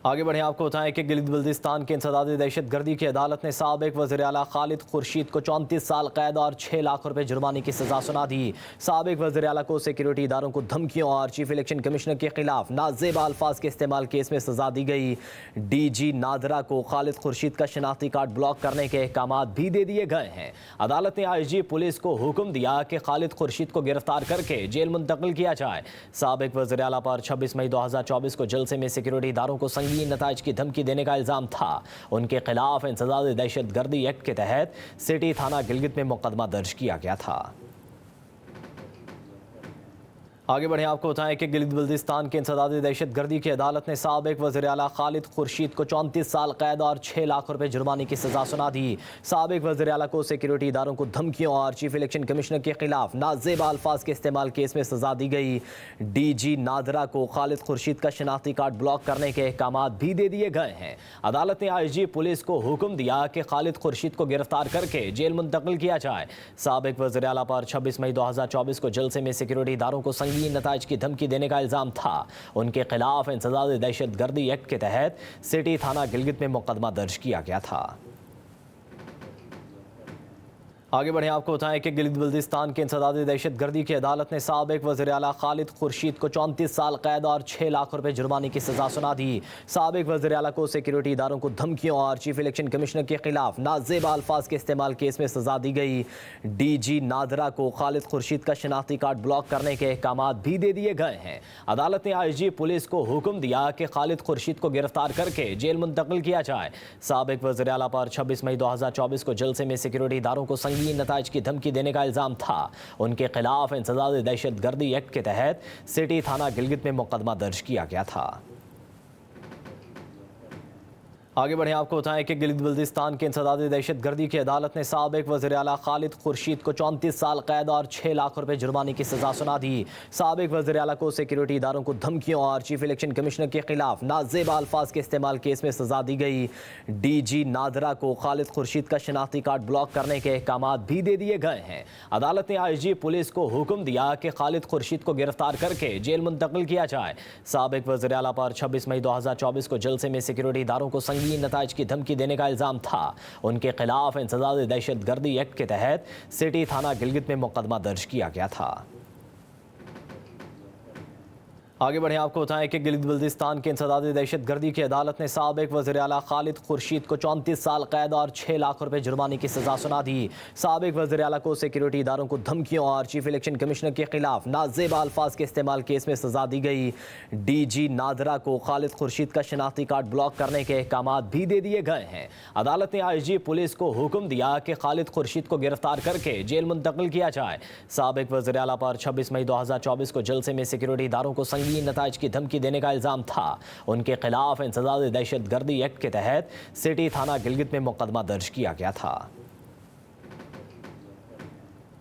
आगे बढ़े आपको बताएं कि गिलगित बल्तिस्तान के इंसदादी दहशतगर्दी की अदालत ने साबिक वज़ीर आला खालिद खुर्शीद को 34 साल कैद और 6 लाख रुपए जुर्माने की सजा सुना दी। साबिक वज़ीर आला को सिक्योरिटी इदारों को धमकियों और चीफ इलेक्शन कमिश्नर के खिलाफ नाजेबा अल्फाज के इस्तेमाल केस में सजा दी गई। DG नादरा को खालिद खुर्शीद का शनाख्ती कार्ड ब्लॉक करने के अहकाम भी दे दिए गए हैं। अदालत ने IG पुलिस को हुक्म दिया कि खालिद खुर्शीद को गिरफ्तार करके जेल मुंतकिल किया जाए। साबिक वज़ीर आला पर 26 मई 2024 को जलसे में सिक्योरिटी इदारों को नताइज की धमकी देने का इल्जाम था। उनके खिलाफ इंसदादी दहशतगर्दी एक्ट के तहत सिटी थाना गिलगित में मुकदमा दर्ज किया गया था। आगे बढ़े आपको बताएं कि गिलगित बल्तिस्तान के इंसदादी दहशतगर्दी की अदालत ने साबिक वज़ीर आला खालिद खुर्शीद को 34 साल कैद और 6 लाख रुपए जुर्माने की सजा सुना दी। साबिक वज़ीर आला को सिक्योरिटी इदारों को धमकियों और चीफ इलेक्शन कमिश्नर के खिलाफ नाजेबा अल्फाज के इस्तेमाल केस में सजा दी गई। DG नादरा को खालिद खुर्शीद का शनाख्ती कार्ड ब्लॉक करने के अहकाम भी दे दिए गए हैं। अदालत ने IG पुलिस को हुक्म दिया कि खालिद खुर्शीद को गिरफ्तार करके जेल मुंतकिल किया जाए। साबिक वज़ीर आला पर 26 मई 2024 को जलसे में सिक्योरिटी इदारों को नताइज की धमकी देने का इल्जाम था। उनके खिलाफ इंसदादी दहशतगर्दी एक्ट के तहत सिटी थाना गिलगित में मुकदमा दर्ज किया गया था। आगे बढ़े आपको बताएं कि गिलगित बल्तिस्तान के इंसदादी दहशतगर्दी की अदालत ने साबिक वज़ीर आला खालिद खुर्शीद को 34 साल कैद और 6 लाख रुपए जुर्माने की सजा सुना दी। साबिक वज़ीर आला को सिक्योरिटी इदारों को धमकियों और चीफ इलेक्शन कमिश्नर के खिलाफ नाजेबा अल्फाज के इस्तेमाल केस में सजा दी गई। DG नादरा को खालिद खुर्शीद का शनाख्ती कार्ड ब्लॉक करने के अहकाम भी दे दिए गए हैं। अदालत ने IG पुलिस को हुक्म दिया कि खालिद खुर्शीद को गिरफ्तार करके जेल मुंतकिल किया जाए। साबिक वज़ीर आला पर 26 मई 2024 को जलसे में सिक्योरिटी इदारों को नताइज की धमकी देने का इल्जाम था। उनके खिलाफ इंसदादी दहशतगर्दी एक्ट के तहत सिटी थाना गिलगित में मुकदमा दर्ज किया गया था। आगे बढ़े आपको बताएं कि गिलगित बल्तिस्तान के इंसदादी दहशतगर्दी की अदालत ने साबिक वज़ीर आला खालिद खुर्शीद को 34 साल कैद और 6 लाख रुपए जुर्माने की सजा सुना दी। साबिक वज़ीर आला को सिक्योरिटी इदारों को धमकियों और चीफ इलेक्शन कमिश्नर के खिलाफ नाजेबा अल्फाज के इस्तेमाल केस में सजा दी गई। DG नादरा को खालिद खुर्शीद का शनाख्ती कार्ड ब्लॉक करने के अहकाम भी दे दिए गए हैं। अदालत ने IG पुलिस को हुक्म दिया कि खालिद खुर्शीद को गिरफ्तार करके जेल मुंतकिल किया जाए। साबिक वज़ीर आला पर 26 मई 2024 को जलसे में सिक्योरिटी इदारों को नताइज की धमकी देने का इल्जाम था। उनके खिलाफ इंसदादी दहशतगर्दी एक्ट के तहत सिटी थाना गिलगित में मुकदमा दर्ज किया गया था। आगे बढ़े आपको बताएं कि गिलगित बल्तिस्तान के इंसदादी दहशतगर्दी की अदालत ने साबिक वज़ीर आला खालिद खुर्शीद को 34 साल कैद और 6 लाख रुपए जुर्माने की सजा सुना दी। साबिक वज़ीर आला को सिक्योरिटी इदारों को धमकियों और चीफ इलेक्शन कमिश्नर के खिलाफ नाजेबा अल्फाज के इस्तेमाल केस में सजा दी गई। DG नादरा को खालिद खुर्शीद का शनाख्ती कार्ड ब्लॉक करने के अहकाम भी दे दिए गए हैं। अदालत ने IG पुलिस को हुक्म दिया कि खालिद खुर्शीद को गिरफ्तार करके जेल मुंतकिल किया जाए। साबिक वज़ीर आला पर 26 मई 2024 को जलसे में सिक्योरिटी इदारों को नताइज की धमकी देने का इल्जाम था। उनके खिलाफ इंसदादी दहशतगर्दी एक्ट के तहत सिटी थाना गिलगित में मुकदमा दर्ज किया गया था।